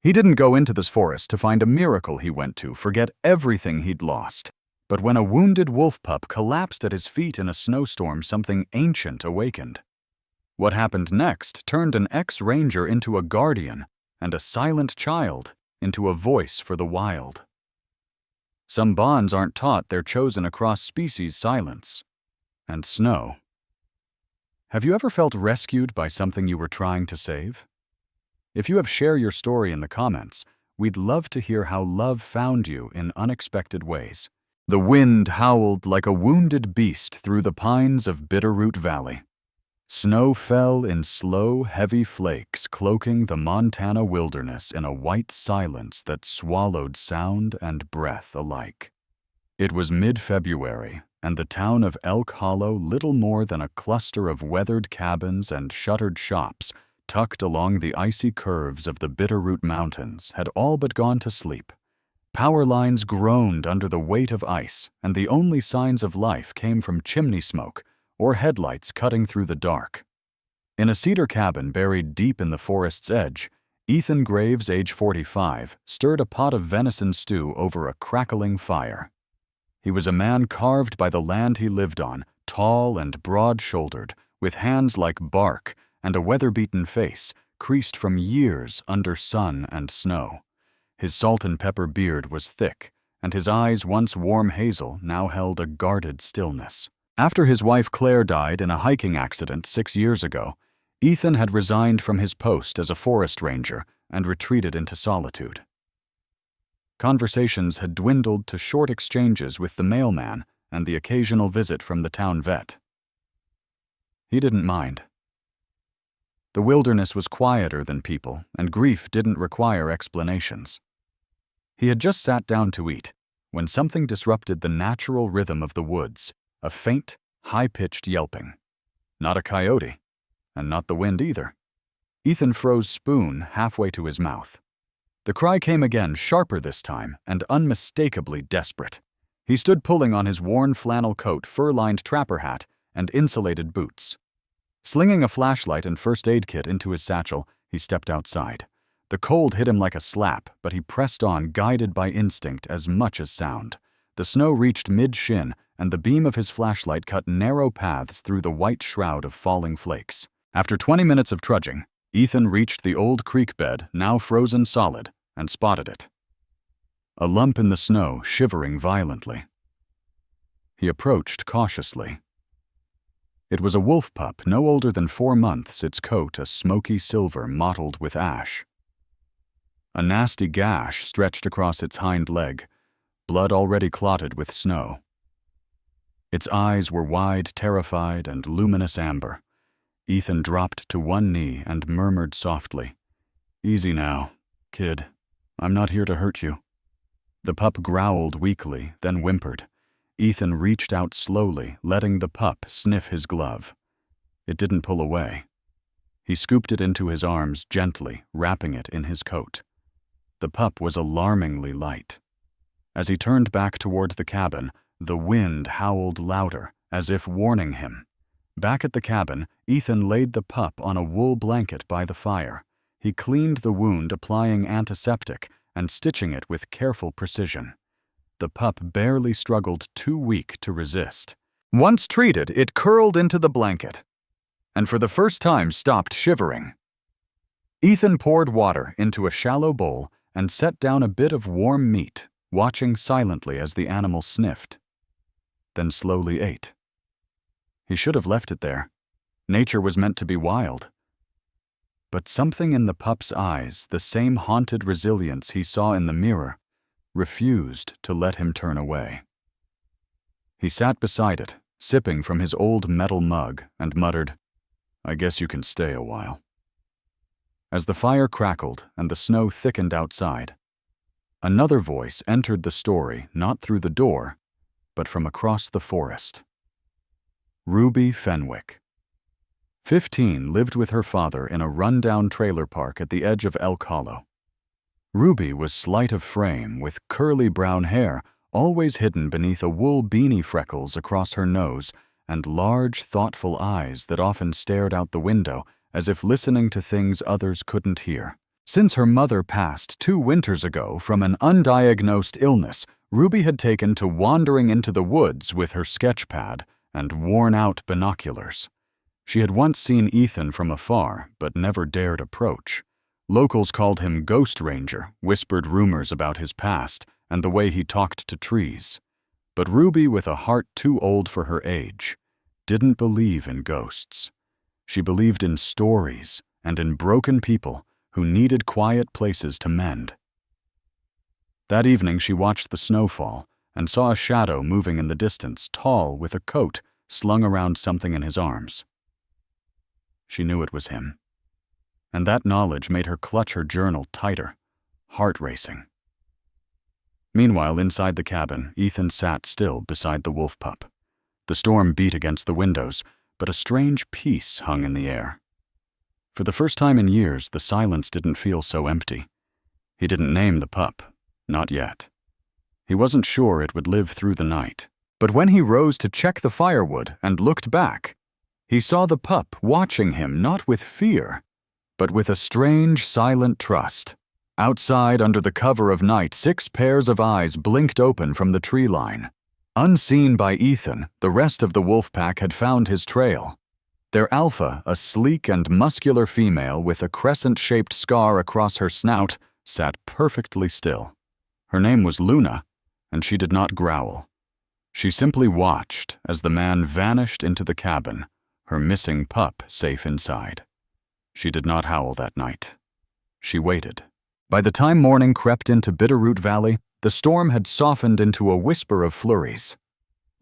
He didn't go into this forest to find a miracle. He went to forget everything he'd lost. But when a wounded wolf pup collapsed at his feet in a snowstorm, something ancient awakened. What happened next turned an ex-ranger into a guardian, and a silent child into a voice for the wild. Some bonds aren't taught, they're chosen across species, silence and snow. Have you ever felt rescued by something you were trying to save? If you have, share your story in the comments. We'd love to hear how love found you in unexpected ways. The wind howled like a wounded beast through the pines of Bitterroot Valley. Snow fell in slow, heavy flakes, cloaking the Montana wilderness in a white silence that swallowed sound and breath alike. It was mid-February, and the town of Elk Hollow, little more than a cluster of weathered cabins and shuttered shops tucked along the icy curves of the Bitterroot Mountains, had all but gone to sleep. Power lines groaned under the weight of ice, and the only signs of life came from chimney smoke or headlights cutting through the dark. In a cedar cabin buried deep in the forest's edge, Ethan Graves, age 45, stirred a pot of venison stew over a crackling fire. He was a man carved by the land he lived on, tall and broad-shouldered, with hands like bark and a weather-beaten face, creased from years under sun and snow. His salt and pepper beard was thick, and his eyes, once warm hazel, now held a guarded stillness. After his wife Claire died in a hiking accident 6 years ago, Ethan had resigned from his post as a forest ranger and retreated into solitude. Conversations had dwindled to short exchanges with the mailman and the occasional visit from the town vet. He didn't mind. The wilderness was quieter than people, and grief didn't require explanations. He had just sat down to eat when something disrupted the natural rhythm of the woods, a faint, high-pitched yelping. Not a coyote, and not the wind either. Ethan froze spoon halfway to his mouth. The cry came again, sharper this time, and unmistakably desperate. He stood pulling on his worn flannel coat, fur-lined trapper hat, and insulated boots. Slinging a flashlight and first aid kit into his satchel, he stepped outside. The cold hit him like a slap, but he pressed on, guided by instinct as much as sound. The snow reached mid-shin, and the beam of his flashlight cut narrow paths through the white shroud of falling flakes. After 20 minutes of trudging, Ethan reached the old creek bed, now frozen solid, and spotted it. A lump in the snow, shivering violently. He approached cautiously. It was a wolf pup, no older than 4 months, its coat a smoky silver mottled with ash. A nasty gash stretched across its hind leg, blood already clotted with snow. Its eyes were wide, terrified, and luminous amber. Ethan dropped to one knee and murmured softly, "Easy now, kid. I'm not here to hurt you." The pup growled weakly, then whimpered. Ethan reached out slowly, letting the pup sniff his glove. It didn't pull away. He scooped it into his arms gently, wrapping it in his coat. The pup was alarmingly light. As he turned back toward the cabin, the wind howled louder, as if warning him. Back at the cabin, Ethan laid the pup on a wool blanket by the fire. He cleaned the wound, applying antiseptic and stitching it with careful precision. The pup barely struggled, too weak to resist. Once treated, it curled into the blanket, and for the first time stopped shivering. Ethan poured water into a shallow bowl and set down a bit of warm meat, watching silently as the animal sniffed, then slowly ate. He should have left it there. Nature was meant to be wild. But something in the pup's eyes, the same haunted resilience he saw in the mirror, refused to let him turn away. He sat beside it, sipping from his old metal mug, and muttered, "I guess you can stay a while." As the fire crackled and the snow thickened outside, another voice entered the story, not through the door, but from across the forest. Ruby Fenwick. 15, lived with her father in a run-down trailer park at the edge of Elk Hollow. Ruby was slight of frame, with curly brown hair always hidden beneath a wool beanie, freckles across her nose, and large, thoughtful eyes that often stared out the window as if listening to things others couldn't hear. Since her mother passed 2 winters ago from an undiagnosed illness, Ruby had taken to wandering into the woods with her sketch pad and worn-out binoculars. She had once seen Ethan from afar, but never dared approach. Locals called him Ghost Ranger, whispered rumors about his past and the way he talked to trees. But Ruby, with a heart too old for her age, didn't believe in ghosts. She believed in stories and in broken people who needed quiet places to mend. That evening she watched the snow fall and saw a shadow moving in the distance, tall with a coat slung around something in his arms. She knew it was him, and that knowledge made her clutch her journal tighter, heart racing. Meanwhile, inside the cabin, Ethan sat still beside the wolf pup. The storm beat against the windows, but a strange peace hung in the air. For the first time in years, the silence didn't feel so empty. He didn't name the pup, not yet. He wasn't sure it would live through the night. But when he rose to check the firewood and looked back, he saw the pup watching him not with fear, but with a strange, silent trust. Outside, under the cover of night, 6 pairs of eyes blinked open from the tree line. Unseen by Ethan, the rest of the wolf pack had found his trail. Their alpha, a sleek and muscular female with a crescent-shaped scar across her snout, sat perfectly still. Her name was Luna, and she did not growl. She simply watched as the man vanished into the cabin, her missing pup safe inside. She did not howl that night. She waited. By the time morning crept into Bitterroot Valley, the storm had softened into a whisper of flurries.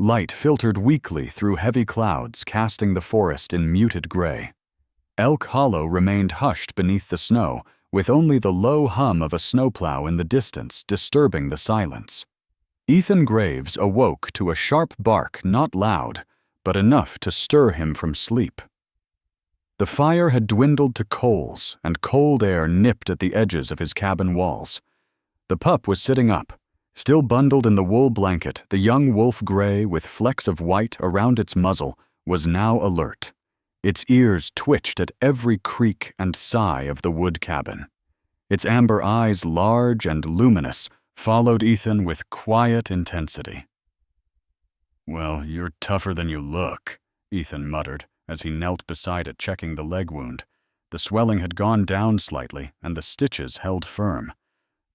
Light filtered weakly through heavy clouds, casting the forest in muted gray. Elk Hollow remained hushed beneath the snow, with only the low hum of a snowplow in the distance disturbing the silence. Ethan Graves awoke to a sharp bark, not loud, but enough to stir him from sleep. The fire had dwindled to coals, and cold air nipped at the edges of his cabin walls. The pup was sitting up. Still bundled in the wool blanket, the young wolf gray with flecks of white around its muzzle was now alert. Its ears twitched at every creak and sigh of the wood cabin. Its amber eyes, large and luminous, followed Ethan with quiet intensity. "Well, you're tougher than you look," Ethan muttered as he knelt beside it checking the leg wound. The swelling had gone down slightly, and the stitches held firm.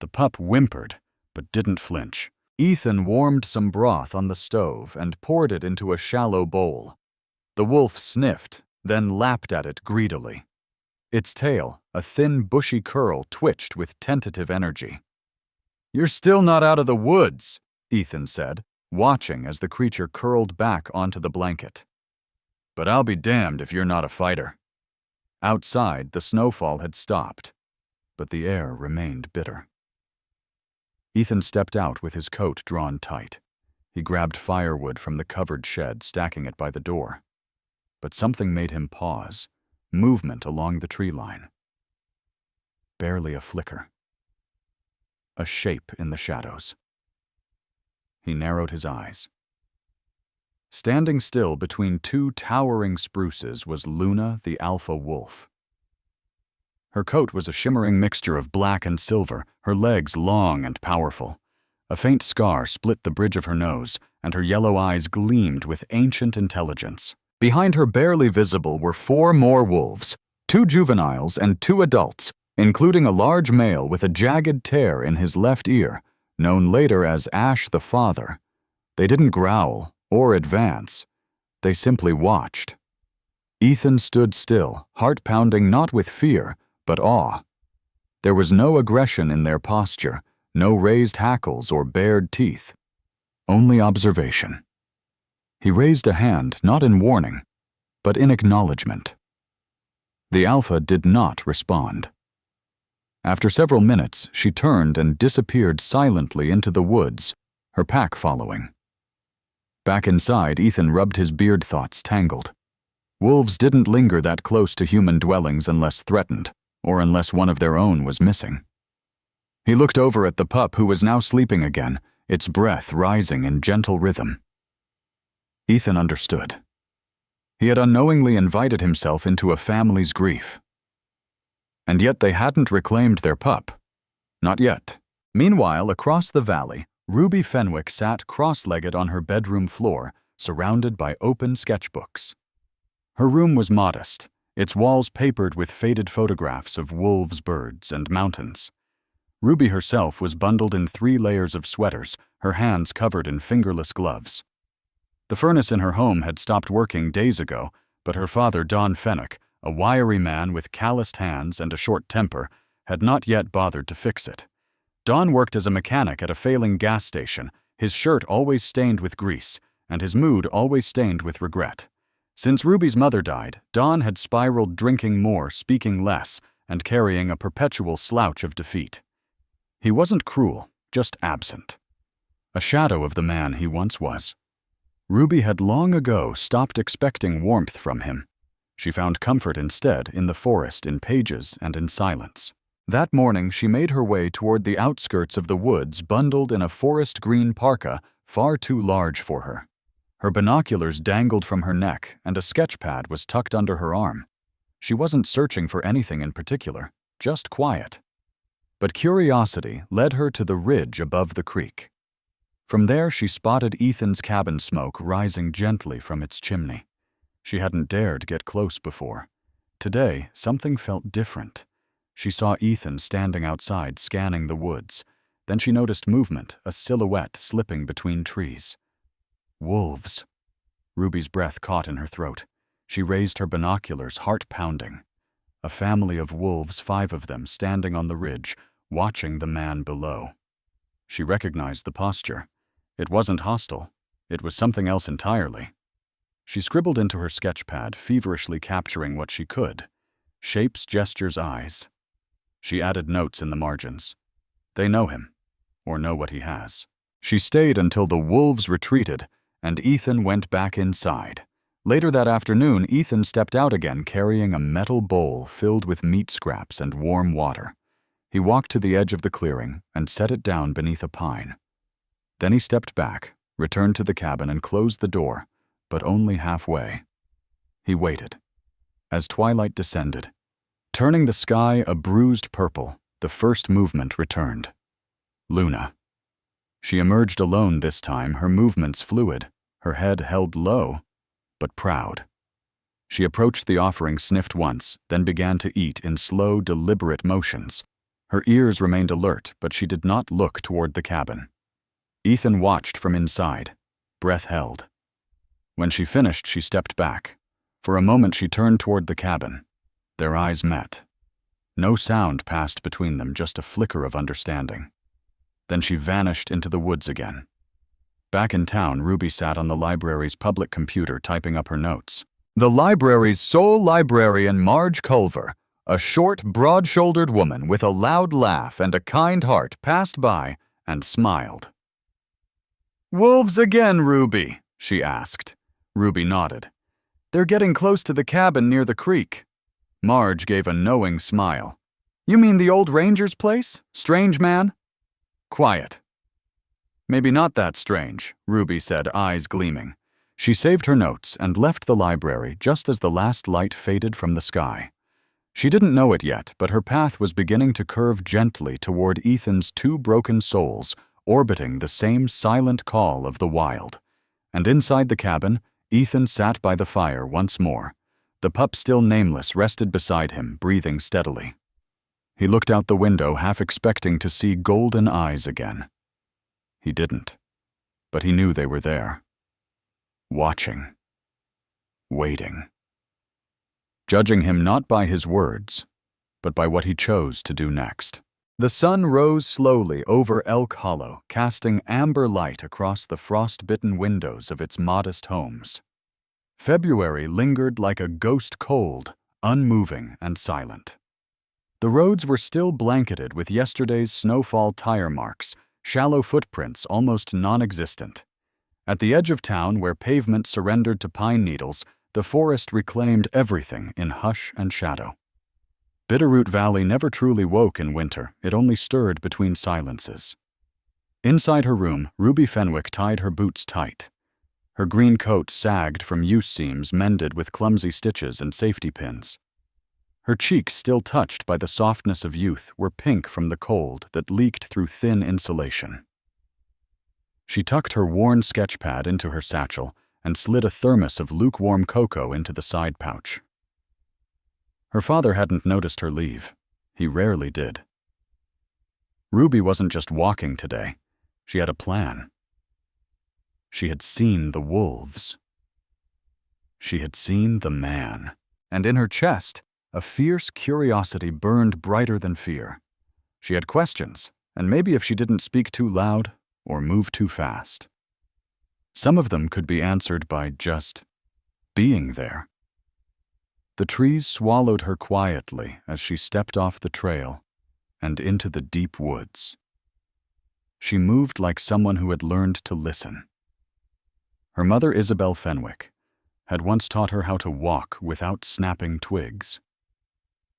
The pup whimpered, but didn't flinch. Ethan warmed some broth on the stove and poured it into a shallow bowl. The wolf sniffed, then lapped at it greedily. Its tail, a thin, bushy curl, twitched with tentative energy. "You're still not out of the woods," Ethan said, watching as the creature curled back onto the blanket. "But I'll be damned if you're not a fighter." Outside, the snowfall had stopped, but the air remained bitter. Ethan stepped out with his coat drawn tight. He grabbed firewood from the covered shed, stacking it by the door. But something made him pause. Movement along the tree line. Barely a flicker. A shape in the shadows. He narrowed his eyes. Standing still between 2 towering spruces was Luna, the alpha wolf. Her coat was a shimmering mixture of black and silver, her legs long and powerful. A faint scar split the bridge of her nose, and her yellow eyes gleamed with ancient intelligence. Behind her, barely visible, were 4 more wolves, 2 juveniles and 2 adults, including a large male with a jagged tear in his left ear, known later as Ash the Father. They didn't growl or advance. They simply watched. Ethan stood still, heart pounding not with fear, but awe. There was no aggression in their posture, no raised hackles or bared teeth. Only observation. He raised a hand, not in warning, but in acknowledgement. The alpha did not respond. After several minutes, she turned and disappeared silently into the woods, her pack following. Back inside, Ethan rubbed his beard, thoughts tangled. Wolves didn't linger that close to human dwellings unless threatened, or unless one of their own was missing. He looked over at the pup, who was now sleeping again, its breath rising in gentle rhythm. Ethan understood. He had unknowingly invited himself into a family's grief. And yet they hadn't reclaimed their pup. Not yet. Meanwhile, across the valley, Ruby Fenwick sat cross-legged on her bedroom floor, surrounded by open sketchbooks. Her room was modest, its walls papered with faded photographs of wolves, birds, and mountains. Ruby herself was bundled in 3 layers of sweaters, her hands covered in fingerless gloves. The furnace in her home had stopped working days ago, but her father, Don Fenwick, a wiry man with calloused hands and a short temper, had not yet bothered to fix it. Don worked as a mechanic at a failing gas station, his shirt always stained with grease, and his mood always stained with regret. Since Ruby's mother died, Don had spiraled, drinking more, speaking less, and carrying a perpetual slouch of defeat. He wasn't cruel, just absent. A shadow of the man he once was. Ruby had long ago stopped expecting warmth from him. She found comfort instead in the forest, in pages, and in silence. That morning she made her way toward the outskirts of the woods, bundled in a forest green parka far too large for her. Her binoculars dangled from her neck, and a sketch pad was tucked under her arm. She wasn't searching for anything in particular, just quiet. But curiosity led her to the ridge above the creek. From there she spotted Ethan's cabin smoke rising gently from its chimney. She hadn't dared get close before. Today, something felt different. She saw Ethan standing outside scanning the woods. Then she noticed movement, a silhouette slipping between trees. Wolves. Ruby's breath caught in her throat. She raised her binoculars, heart pounding. A family of wolves, 5 of them, standing on the ridge, watching the man below. She recognized the posture. It wasn't hostile. It was something else entirely. She scribbled into her sketch pad, feverishly capturing what she could. Shapes, gestures, eyes. She added notes in the margins. They know him, or know what he has. She stayed until the wolves retreated, and Ethan went back inside. Later that afternoon, Ethan stepped out again carrying a metal bowl filled with meat scraps and warm water. He walked to the edge of the clearing and set it down beneath a pine. Then he stepped back, returned to the cabin and closed the door, but only halfway. He waited. As twilight descended, turning the sky a bruised purple, the first movement returned. Luna. She emerged alone this time, her movements fluid, her head held low, but proud. She approached the offering, sniffed once, then began to eat in slow, deliberate motions. Her ears remained alert, but she did not look toward the cabin. Ethan watched from inside, breath held. When she finished, she stepped back. For a moment she turned toward the cabin. Their eyes met. No sound passed between them, just a flicker of understanding. Then she vanished into the woods again. Back in town, Ruby sat on the library's public computer typing up her notes. The library's sole librarian, Marge Culver, a short, broad-shouldered woman with a loud laugh and a kind heart, passed by and smiled. "Wolves again, Ruby?" she asked. Ruby nodded. "They're getting close to the cabin near the creek." Marge gave a knowing smile. "You mean the old ranger's place? Strange man?" "Quiet." "Maybe not that strange," Ruby said, eyes gleaming. She saved her notes and left the library just as the last light faded from the sky. She didn't know it yet, but her path was beginning to curve gently toward Ethan's 2 broken souls, orbiting the same silent call of the wild. And inside the cabin, Ethan sat by the fire once more. The pup, still nameless, rested beside him, breathing steadily. He looked out the window, half expecting to see golden eyes again. He didn't, but he knew they were there. Watching. Waiting. Judging him not by his words, but by what he chose to do next. The sun rose slowly over Elk Hollow, casting amber light across the frost-bitten windows of its modest homes. February lingered like a ghost, cold, unmoving, and silent. The roads were still blanketed with yesterday's snowfall tire marks, shallow footprints almost non-existent. At the edge of town, where pavement surrendered to pine needles, the forest reclaimed everything in hush and shadow. Bitterroot Valley never truly woke in winter, it only stirred between silences. Inside her room, Ruby Fenwick tied her boots tight. Her green coat sagged from use seams mended with clumsy stitches and safety pins. Her cheeks, still touched by the softness of youth, were pink from the cold that leaked through thin insulation. She tucked her worn sketch pad into her satchel and slid a thermos of lukewarm cocoa into the side pouch. Her father hadn't noticed her leave. He rarely did. Ruby wasn't just walking today. She had a plan. She had seen the wolves. She had seen the man. And in her chest, a fierce curiosity burned brighter than fear. She had questions, and maybe if she didn't speak too loud or move too fast. Some of them could be answered by just being there. The trees swallowed her quietly as she stepped off the trail and into the deep woods. She moved like someone who had learned to listen. Her mother, Isabel Fenwick, had once taught her how to walk without snapping twigs.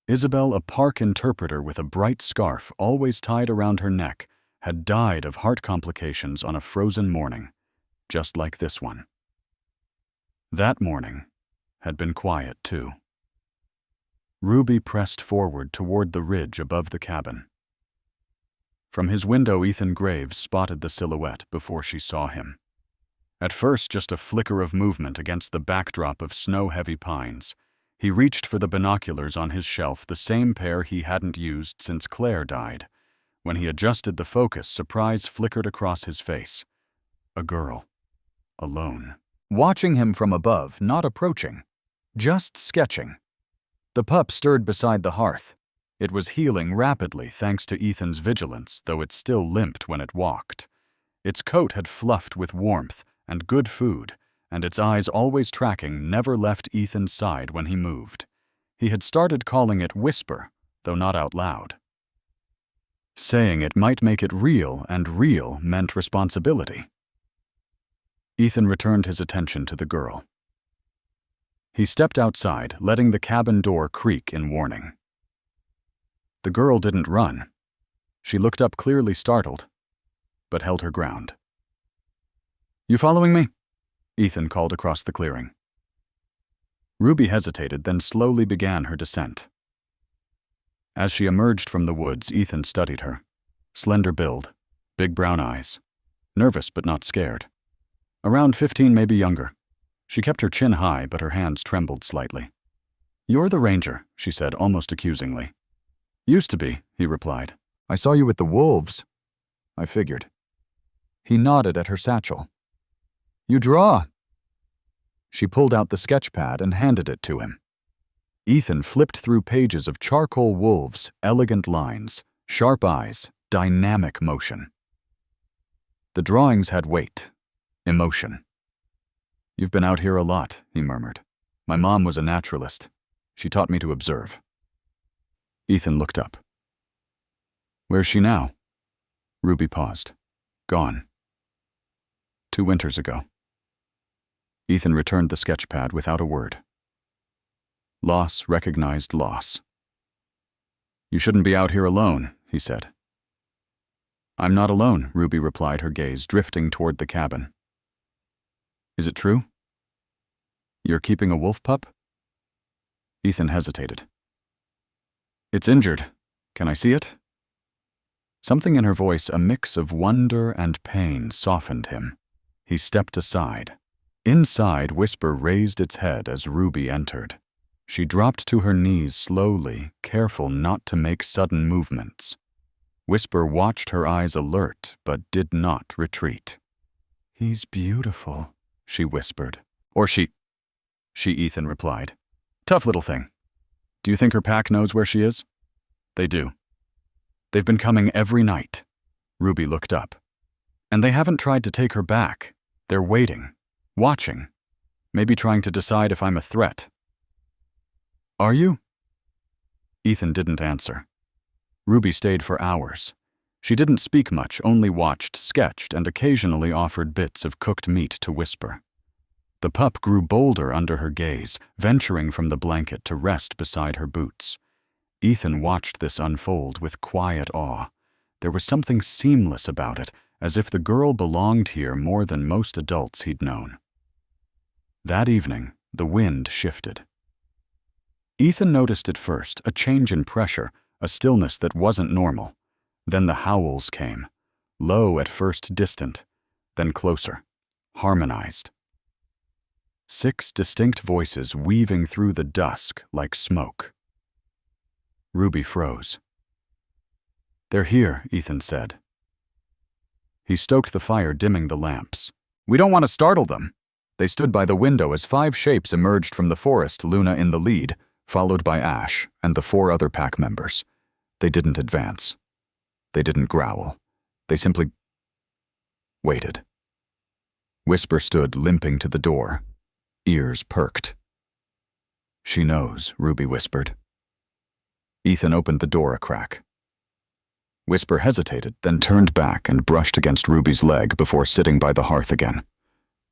Isabel, a park interpreter with a bright scarf always tied around her neck, had died of heart complications on a frozen morning, just like this one. That morning had been quiet, too. Ruby pressed forward toward the ridge above the cabin. From his window, Ethan Graves spotted the silhouette before she saw him. At first, just a flicker of movement against the backdrop of snow-heavy pines. He reached for the binoculars on his shelf, the same pair he hadn't used since Claire died. When he adjusted the focus, surprise flickered across his face. A girl. Alone. Watching him from above, not approaching. Just sketching. The pup stirred beside the hearth. It was healing rapidly thanks to Ethan's vigilance, though it still limped when it walked. Its coat had fluffed with warmth and good food, and its eyes, always tracking, never left Ethan's side when he moved. He had started calling it Whisper, though not out loud. Saying it might make it real, and real meant responsibility. Ethan returned his attention to the girl. He stepped outside, letting the cabin door creak in warning. The girl didn't run. She looked up, clearly startled, but held her ground. "You following me?" Ethan called across the clearing. Ruby hesitated, then slowly began her descent. As she emerged from the woods, Ethan studied her. Slender build, big brown eyes. Nervous but not scared. Around 15, maybe younger. She kept her chin high, but her hands trembled slightly. "You're the ranger," she said, almost accusingly. "Used to be," he replied. "I saw you with the wolves." "I figured." He nodded at her satchel. "You draw." She pulled out the sketch pad and handed it to him. Ethan flipped through pages of charcoal wolves, elegant lines, sharp eyes, dynamic motion. The drawings had weight, emotion. "You've been out here a lot," he murmured. "My mom was a naturalist. She taught me to observe." Ethan looked up. "Where's she now?" Ruby paused. "Gone. 2 winters ago." Ethan returned the sketch pad without a word. Loss recognized loss. "You shouldn't be out here alone," he said. "I'm not alone," Ruby replied, her gaze drifting toward the cabin. "Is it true? You're keeping a wolf pup?" Ethan hesitated. "It's injured. Can I see it?" Something in her voice, a mix of wonder and pain, softened him. He stepped aside. Inside, Whisper raised its head as Ruby entered. She dropped to her knees slowly, careful not to make sudden movements. Whisper watched, her eyes alert, but did not retreat. "He's beautiful," she whispered. "Or she," Ethan replied. "Tough little thing. Do you think her pack knows where she is?" "They do. They've been coming every night." Ruby looked up. "And they haven't tried to take her back. They're waiting, watching, maybe trying to decide if I'm a threat." "Are you?" Ethan didn't answer. Ruby stayed for hours. She didn't speak much, only watched, sketched, and occasionally offered bits of cooked meat to Whisper. The pup grew bolder under her gaze, venturing from the blanket to rest beside her boots. Ethan watched this unfold with quiet awe. There was something seamless about it, as if the girl belonged here more than most adults he'd known. That evening, the wind shifted. Ethan noticed at first a change in pressure, a stillness that wasn't normal. Then the howls came, low at first, distant, then closer, harmonized. 6 distinct voices weaving through the dusk like smoke. Ruby froze. "They're here," Ethan said. He stoked the fire, dimming the lamps. "We don't want to startle them." They stood by the window as 5 shapes emerged from the forest, Luna in the lead, followed by Ash and the 4 other pack members. They didn't advance. They didn't growl. They simply waited. Whisper stood limping to the door, ears perked. "She knows," Ruby whispered. Ethan opened the door a crack. Whisper hesitated, then turned back and brushed against Ruby's leg before sitting by the hearth again.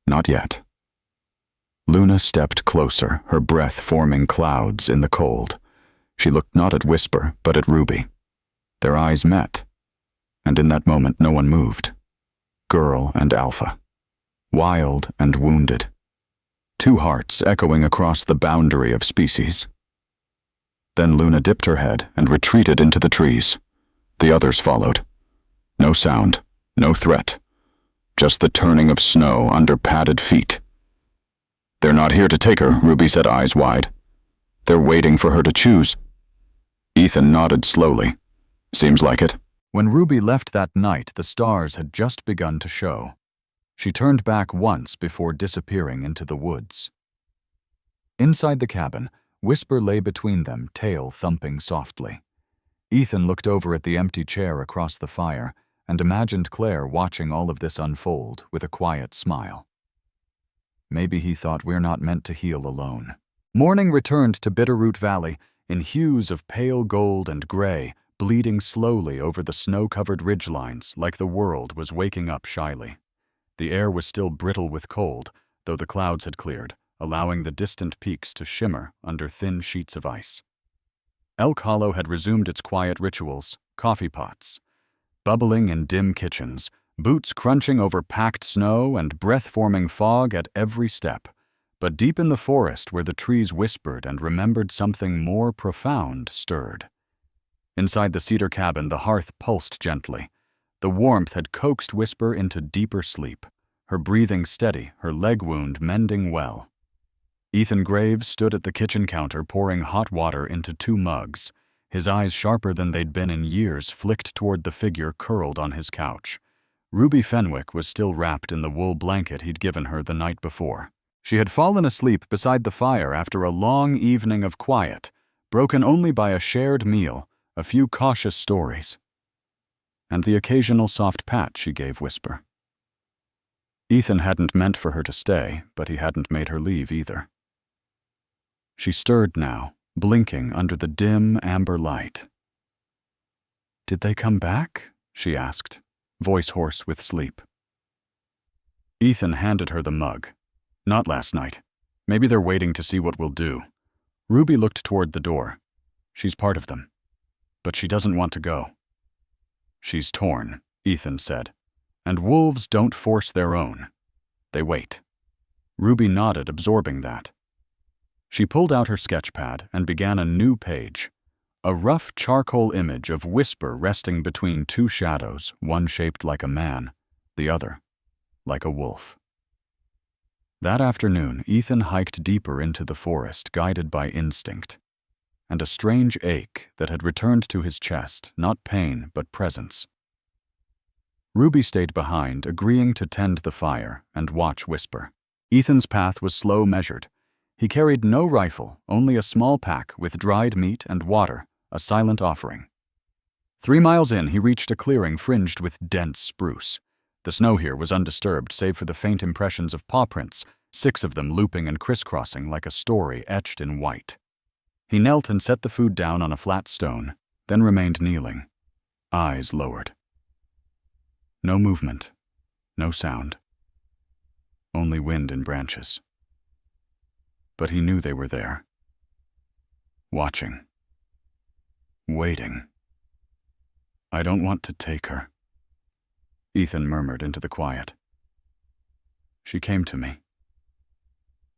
Not yet. Luna stepped closer, her breath forming clouds in the cold. She looked not at Whisper, but at Ruby. Their eyes met, and in that moment no one moved. Girl and Alpha. Wild and wounded. 2 hearts echoing across the boundary of species. Then Luna dipped her head and retreated into the trees. The others followed. No sound, no threat. Just the turning of snow under padded feet. "They're not here to take her," Ruby said, eyes wide. "They're waiting for her to choose." Ethan nodded slowly. "Seems like it." When Ruby left that night, the stars had just begun to show. She turned back once before disappearing into the woods. Inside the cabin, Whisper lay between them, tail thumping softly. Ethan looked over at the empty chair across the fire and imagined Claire watching all of this unfold with a quiet smile. Maybe he thought we're not meant to heal alone. Morning returned to Bitterroot Valley in hues of pale gold and gray, bleeding slowly over the snow-covered ridgelines like the world was waking up shyly. The air was still brittle with cold, though the clouds had cleared, allowing the distant peaks to shimmer under thin sheets of ice. Elk Hollow had resumed its quiet rituals, coffee pots, bubbling in dim kitchens, boots crunching over packed snow and breath-forming fog at every step. But deep in the forest where the trees whispered and remembered, something more profound stirred. Inside the cedar cabin, the hearth pulsed gently. The warmth had coaxed Whisper into deeper sleep, her breathing steady, her leg wound mending well. Ethan Graves stood at the kitchen counter pouring hot water into 2 mugs, his eyes sharper than they'd been in years flicked toward the figure curled on his couch. Ruby Fenwick was still wrapped in the wool blanket he'd given her the night before. She had fallen asleep beside the fire after a long evening of quiet, broken only by a shared meal, a few cautious stories, and the occasional soft pat she gave Whisper. Ethan hadn't meant for her to stay, but he hadn't made her leave either. She stirred now, blinking under the dim amber light. "Did they come back?" she asked, voice hoarse with sleep. Ethan handed her the mug. "Not last night. Maybe they're waiting to see what we'll do." Ruby looked toward the door. "She's part of them. But she doesn't want to go." "She's torn," Ethan said. "And wolves don't force their own. They wait." Ruby nodded, absorbing that. She pulled out her sketchpad and began a new page. A rough charcoal image of Whisper resting between 2 shadows, one shaped like a man, the other like a wolf. That afternoon, Ethan hiked deeper into the forest, guided by instinct, and a strange ache that had returned to his chest, not pain, but presence. Ruby stayed behind, agreeing to tend the fire and watch Whisper. Ethan's path was slow, measured. He carried no rifle, only a small pack with dried meat and water, a silent offering. 3 miles in, he reached a clearing fringed with dense spruce. The snow here was undisturbed, save for the faint impressions of paw prints, 6 of them looping and crisscrossing like a story etched in white. He knelt and set the food down on a flat stone, then remained kneeling, eyes lowered. No movement, no sound, only wind in branches. But he knew they were there, watching, waiting. "I don't want to take her," Ethan murmured into the quiet. "She came to me.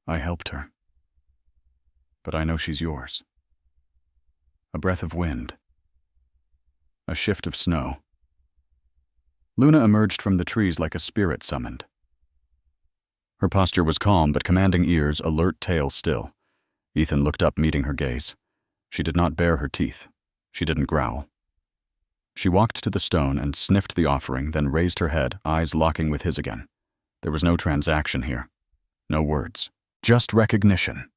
I helped her. But I know she's yours." A breath of wind. A shift of snow. Luna emerged from the trees like a spirit summoned. Her posture was calm, but commanding ears, alert tail still. Ethan looked up, meeting her gaze. She did not bare her teeth. She didn't growl. She walked to the stone and sniffed the offering, then raised her head, eyes locking with his again. There was no transaction here. No words. Just recognition.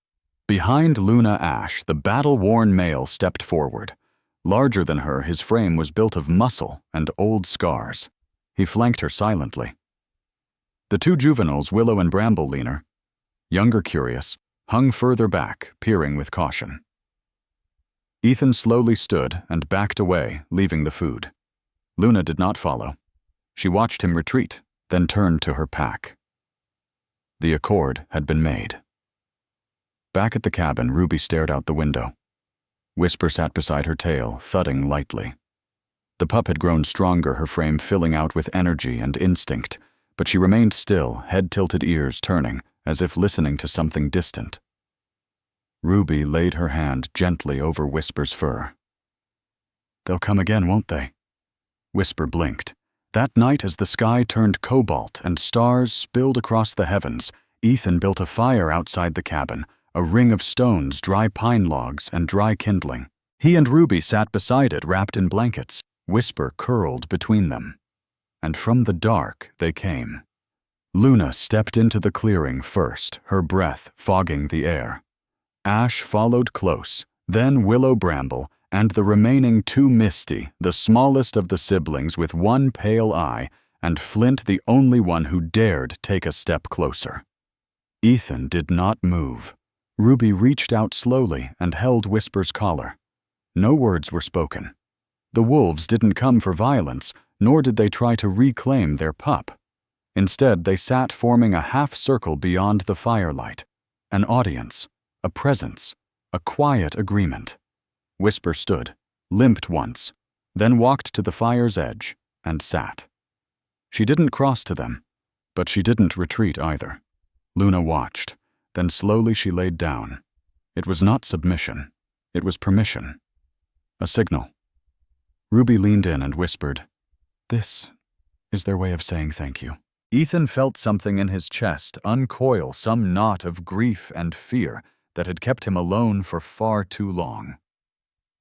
Behind Luna Ashe, the battle-worn male stepped forward. Larger than her, his frame was built of muscle and old scars. He flanked her silently. The two juveniles, Willow and Bramble Leaner, younger curious, hung further back, peering with caution. Ethan slowly stood and backed away, leaving the food. Luna did not follow. She watched him retreat, then turned to her pack. The accord had been made. Back at the cabin, Ruby stared out the window. Whisper sat beside her tail, thudding lightly. The pup had grown stronger, her frame filling out with energy and instinct, but she remained still, head-tilted, ears turning, as if listening to something distant. Ruby laid her hand gently over Whisper's fur. "They'll come again, won't they?" Whisper blinked. That night, as the sky turned cobalt and stars spilled across the heavens, Ethan built a fire outside the cabin, a ring of stones, dry pine logs, and dry kindling. He and Ruby sat beside it, wrapped in blankets, Whisper curled between them. And from the dark they came. Luna stepped into the clearing first, her breath fogging the air. Ashe followed close, then Willow Bramble, and the remaining two Misty, the smallest of the siblings with one pale eye, and Flint the only one who dared take a step closer. Ethan did not move. Ruby reached out slowly and held Whisper's collar. No words were spoken. The wolves didn't come for violence, nor did they try to reclaim their pup. Instead, they sat forming a half-circle beyond the firelight. An audience, a presence, a quiet agreement. Whisper stood, limped once, then walked to the fire's edge and sat. She didn't cross to them, but she didn't retreat either. Luna watched, then slowly she laid down. It was not submission, it was permission. A signal. Ruby leaned in and whispered, "This is their way of saying thank you." Ethan felt something in his chest uncoil, some knot of grief and fear that had kept him alone for far too long.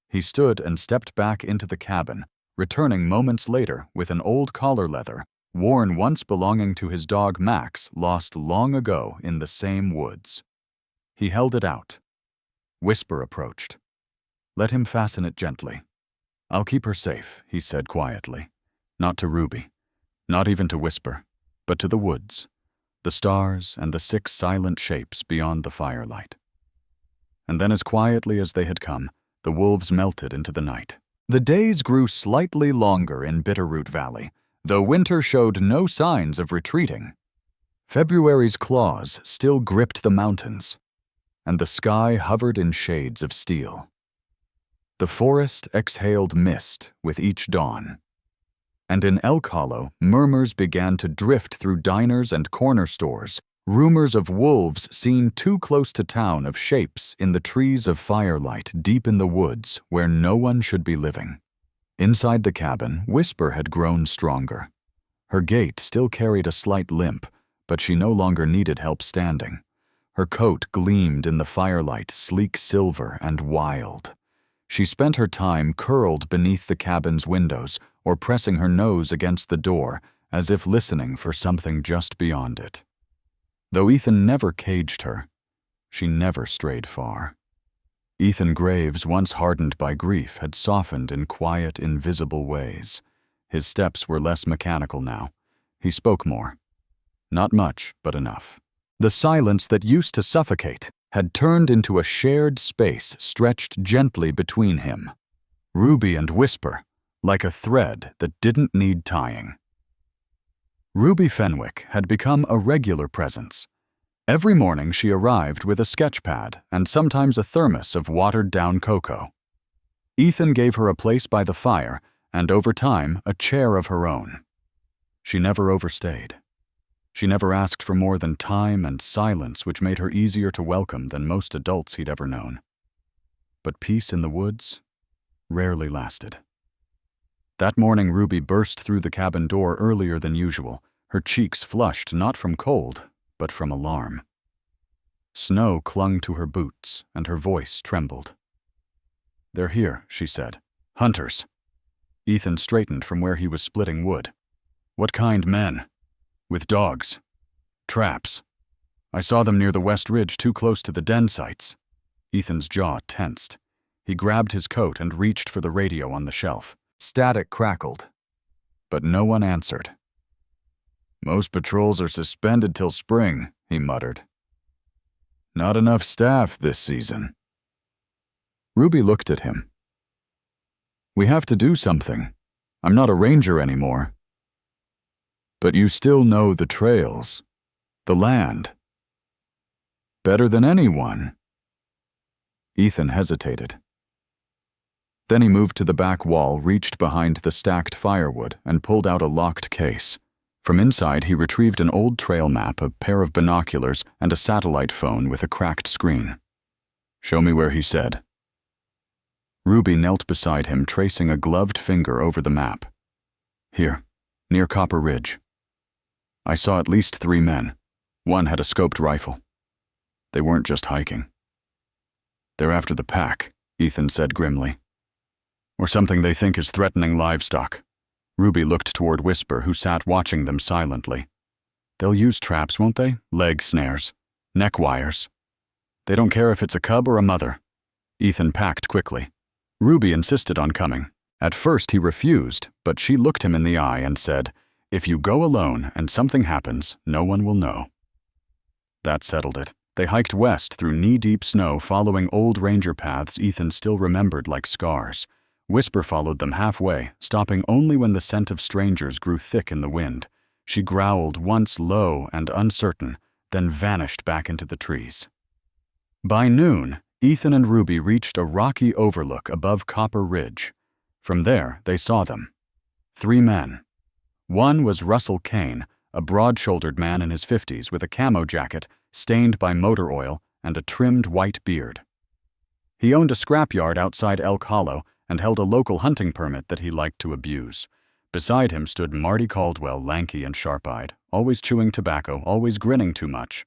He stood and stepped back into the cabin, returning moments later with an old collar leather, worn once belonging to his dog Max, lost long ago in the same woods. He held it out. Whisper approached. Let him fasten it gently. "I'll keep her safe," he said quietly. Not to Ruby, not even to Whisper, but to the woods, the stars and the 6 silent shapes beyond the firelight. And then, as quietly as they had come, the wolves melted into the night. The days grew slightly longer in Bitterroot Valley, though winter showed no signs of retreating. February's claws still gripped the mountains, and the sky hovered in shades of steel. The forest exhaled mist with each dawn. And in Elk Hollow, murmurs began to drift through diners and corner stores, rumors of wolves seen too close to town, of shapes in the trees of firelight deep in the woods where no one should be living. Inside the cabin, Whisper had grown stronger. Her gait still carried a slight limp, but she no longer needed help standing. Her coat gleamed in the firelight, sleek silver and wild. She spent her time curled beneath the cabin's windows or pressing her nose against the door as if listening for something just beyond it. Though Ethan never caged her, she never strayed far. Ethan Graves, once hardened by grief, had softened in quiet, invisible ways. His steps were less mechanical now. He spoke more. Not much, but enough. The silence that used to suffocate had turned into a shared space stretched gently between him, Ruby and Whisper, like a thread that didn't need tying. Ruby Fenwick had become a regular presence. Every morning she arrived with a sketch pad and sometimes a thermos of watered-down cocoa. Ethan gave her a place by the fire and, over time, a chair of her own. She never overstayed. She never asked for more than time and silence, which made her easier to welcome than most adults he'd ever known. But peace in the woods? rarely lasted. That morning, Ruby burst through the cabin door earlier than usual, her cheeks flushed not from cold, but from alarm. Snow clung to her boots, and her voice trembled. "They're here," she said. "Hunters." Ethan straightened from where he was splitting wood. "What kind men?" "With dogs. Traps. I saw them near the West Ridge, too close to the den sites." Ethan's jaw tensed. He grabbed his coat and reached for the radio on the shelf. Static crackled, but no one answered. "Most patrols are suspended till spring," he muttered. "Not enough staff this season." Ruby looked at him. "We have to do something. I'm not a ranger anymore." "But you still know the trails, the land. Better than anyone." Ethan hesitated. Then he moved to the back wall, reached behind the stacked firewood, and pulled out a locked case. From inside, he retrieved an old trail map, a pair of binoculars, and a satellite phone with a cracked screen. "Show me where he said." Ruby knelt beside him, tracing a gloved finger over the map. "Here, near Copper Ridge. I saw at least 3 men. One had a scoped rifle. They weren't just hiking." "They're after the pack," Ethan said grimly. "Or something they think is threatening livestock." Ruby looked toward Whisper, who sat watching them silently. "They'll use traps, won't they? Leg snares, neck wires. They don't care if it's a cub or a mother." Ethan packed quickly. Ruby insisted on coming. At first he refused, but she looked him in the eye and said, "If you go alone and something happens, no one will know." That settled it. They hiked west through knee-deep snow, following old ranger paths Ethan still remembered like scars. Whisper followed them halfway, stopping only when the scent of strangers grew thick in the wind. She growled once low and uncertain, then vanished back into the trees. By noon, Ethan and Ruby reached a rocky overlook above Copper Ridge. From there, they saw them. 3 men. One was Russell Kane, a broad-shouldered man in his 50s with a camo jacket stained by motor oil and a trimmed white beard. He owned a scrapyard outside Elk Hollow and held a local hunting permit that he liked to abuse. Beside him stood Marty Caldwell, lanky and sharp-eyed, always chewing tobacco, always grinning too much.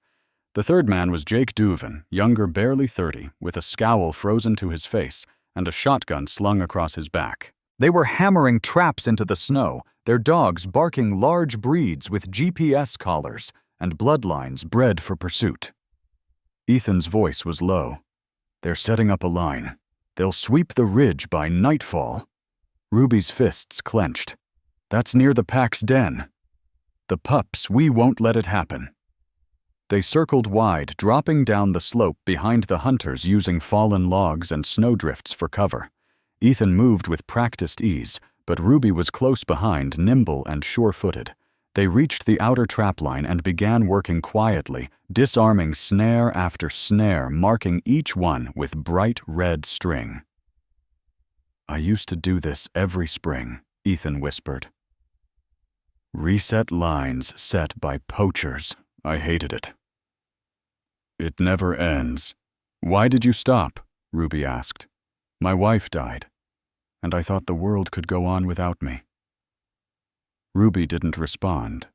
The third man was Jake Duvin, younger, barely 30, with a scowl frozen to his face and a shotgun slung across his back. They were hammering traps into the snow, their dogs barking large breeds with GPS collars and bloodlines bred for pursuit. Ethan's voice was low. "They're setting up a line. They'll sweep the ridge by nightfall." Ruby's fists clenched. "That's near the pack's den. The pups, we won't let it happen." They circled wide, dropping down the slope behind the hunters using fallen logs and snowdrifts for cover. Ethan moved with practiced ease, but Ruby was close behind, nimble and sure-footed. They reached the outer trap line and began working quietly, disarming snare after snare, marking each one with bright red string. "I used to do this every spring," Ethan whispered. "Reset lines set by poachers. I hated it." "It never ends." "Why did you stop?" Ruby asked. "My wife died, and I thought the world could go on without me." Ruby didn't respond.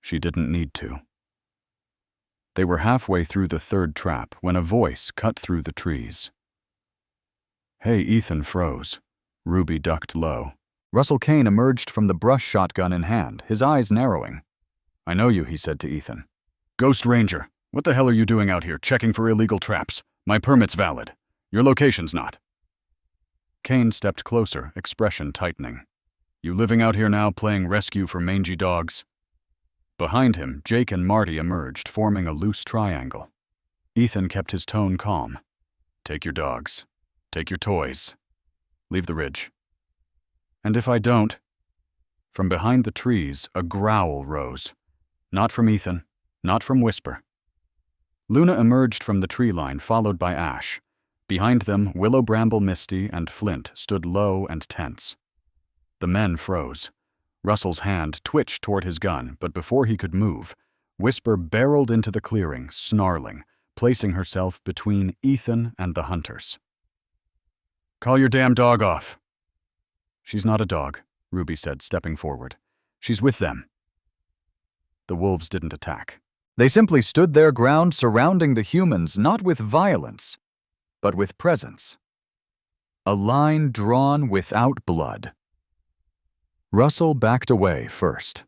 She didn't need to. They were halfway through the 3rd trap when a voice cut through the trees. "Hey," Ethan froze. Ruby ducked low. Russell Kane emerged from the brush, shotgun in hand, his eyes narrowing. "I know you," he said to Ethan. "Ghost Ranger, what the hell are you doing out here, checking for illegal traps? My permit's valid. Your location's not." Kane stepped closer, expression tightening. "You living out here now, playing rescue for mangy dogs?" Behind him, Jake and Marty emerged, forming a loose triangle. Ethan kept his tone calm. "Take your dogs. Take your toys. Leave the ridge." "And if I don't?" From behind the trees, a growl rose. Not from Ethan, not from Whisper. Luna emerged from the tree line, followed by Ash. Behind them, Willow Bramble, Misty, and Flint stood low and tense. The men froze. Russell's hand twitched toward his gun, but before he could move, Whisper barreled into the clearing, snarling, placing herself between Ethan and the hunters. "Call your damn dog off," She's not a dog, Ruby said, stepping forward. She's with them. The wolves didn't attack. They simply stood their ground, surrounding the humans, not with violence, but with presence. A line drawn without blood. Russell backed away first.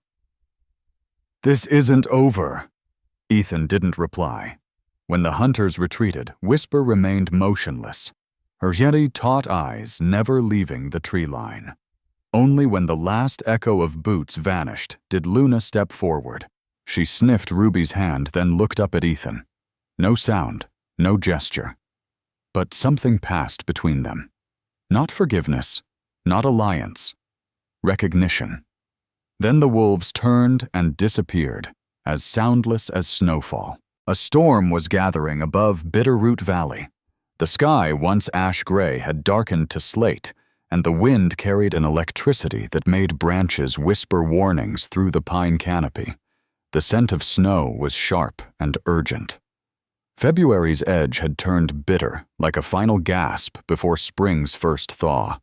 This isn't over. Ethan didn't reply. When the hunters retreated, Whisper remained motionless, her yeti-taut eyes never leaving the tree line. Only when the last echo of boots vanished did Luna step forward. She sniffed Ruby's hand, then looked up at Ethan. No sound, no gesture. But something passed between them. Not forgiveness, not alliance. Recognition. Then the wolves turned and disappeared, as soundless as snowfall. A storm was gathering above Bitterroot Valley. The sky, once ash-gray, had darkened to slate, and the wind carried an electricity that made branches whisper warnings through the pine canopy. The scent of snow was sharp and urgent. February's edge had turned bitter, like a final gasp before spring's first thaw.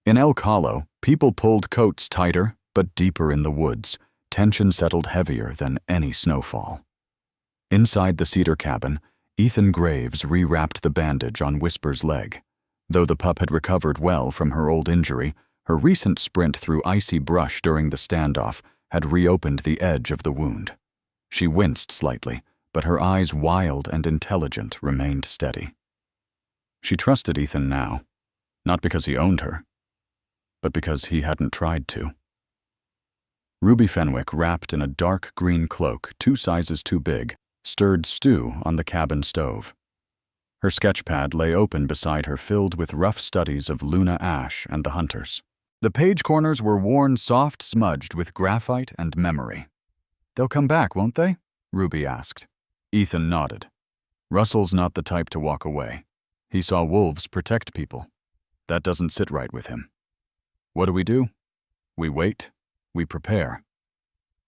In Elk Hollow, people pulled coats tighter, but deeper in the woods. Tension settled heavier than any snowfall. Inside the cedar cabin, Ethan Graves rewrapped the bandage on Whisper's leg. Though the pup had recovered well from her old injury, her recent sprint through icy brush during the standoff had reopened the edge of the wound. She winced slightly, but her eyes, wild and intelligent, remained steady. She trusted Ethan now, not because he owned her, but because he hadn't tried to. Ruby Fenwick, wrapped in a dark green cloak 2 sizes too big, stirred stew on the cabin stove. Her sketchpad lay open beside her, filled with rough studies of Luna Ash and the hunters. The page corners were worn soft, smudged with graphite and memory. "They'll come back, won't they?" Ruby asked. Ethan nodded. Russell's not the type to walk away. He saw wolves protect people. That doesn't sit right with him. What do? We wait. We prepare.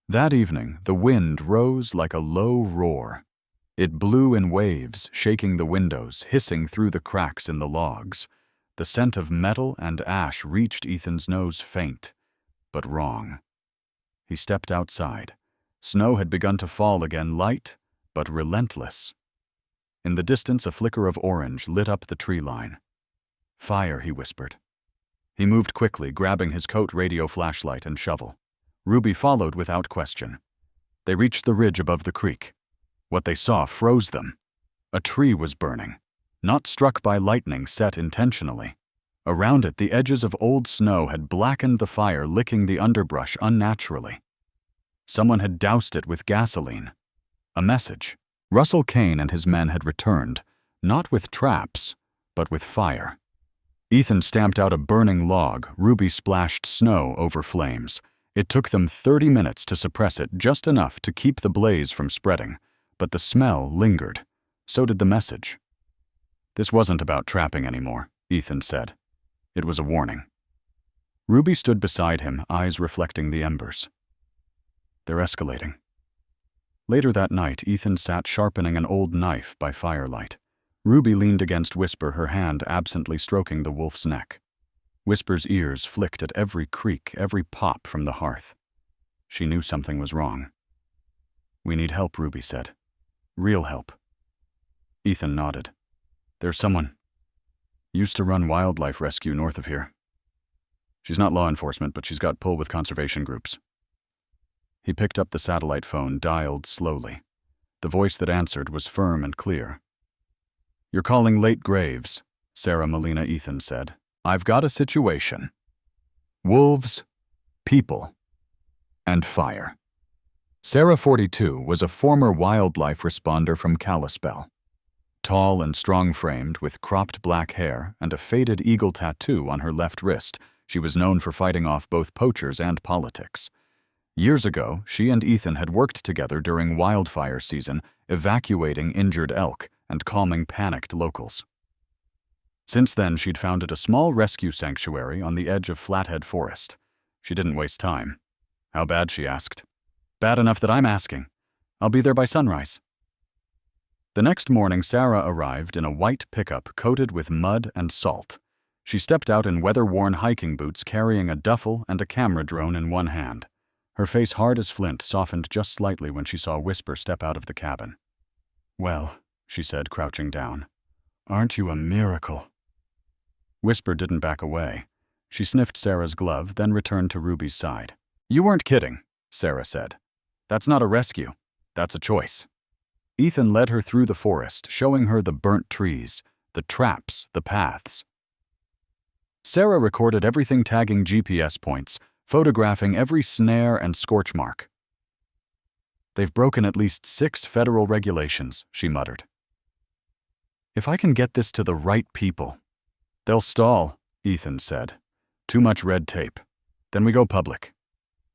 That evening, the wind rose like a low roar. It blew in waves, shaking the windows, hissing through the cracks in the logs. The scent of metal and ash reached Ethan's nose, faint, but wrong. He stepped outside. Snow had begun to fall again, light, but relentless. In the distance, a flicker of orange lit up the tree line. "Fire," he whispered. He moved quickly, grabbing his coat radio flashlight and shovel. Ruby followed without question. They reached the ridge above the creek. What they saw froze them. A tree was burning, not struck by lightning, set intentionally. Around it, the edges of old snow had blackened the fire, licking the underbrush unnaturally. Someone had doused it with gasoline. A message. Russell Kane and his men had returned, not with traps, but with fire. Ethan stamped out a burning log. Ruby splashed snow over flames. It took them 30 minutes to suppress it, just enough to keep the blaze from spreading. But the smell lingered. So did the message. This wasn't about trapping anymore, Ethan said. It was a warning. Ruby stood beside him, eyes reflecting the embers. They're escalating. Later that night, Ethan sat sharpening an old knife by firelight. Ruby leaned against Whisper, her hand absently stroking the wolf's neck. Whisper's ears flicked at every creak, every pop from the hearth. She knew something was wrong. "We need help," Ruby said. "Real help." Ethan nodded. "There's someone. Used to run wildlife rescue north of here. She's not law enforcement, but she's got pull with conservation groups." He picked up the satellite phone, dialed slowly. The voice that answered was firm and clear. "You're calling Lake Graves," Sarah Molina, Ethan said. "I've got a situation. Wolves, people, and fire." Sarah, 42, was a former wildlife responder from Kalispell. Tall and strong-framed, with cropped black hair and a faded eagle tattoo on her left wrist, she was known for fighting off both poachers and politics. Years ago, she and Ethan had worked together during wildfire season, evacuating injured elk and calming panicked locals. Since then, she'd founded a small rescue sanctuary on the edge of Flathead Forest. She didn't waste time. "How bad?" she asked. "Bad enough that I'm asking. I'll be there by sunrise." The next morning, Sarah arrived in a white pickup coated with mud and salt. She stepped out in weather-worn hiking boots, carrying a duffel and a camera drone in one hand. Her face, hard as flint, softened just slightly when she saw Whisper step out of the cabin. "Well," she said, crouching down, "aren't you a miracle?" Whisper didn't back away. She sniffed Sarah's glove, then returned to Ruby's side. "You weren't kidding," Sarah said. "That's not a rescue. That's a choice." Ethan led her through the forest, showing her the burnt trees, the traps, the paths. Sarah recorded everything, tagging GPS points, photographing every snare and scorch mark. "They've broken at least 6 federal regulations," she muttered. "If I can get this to the right people." "They'll stall," Ethan said. "Too much red tape. Then we go public."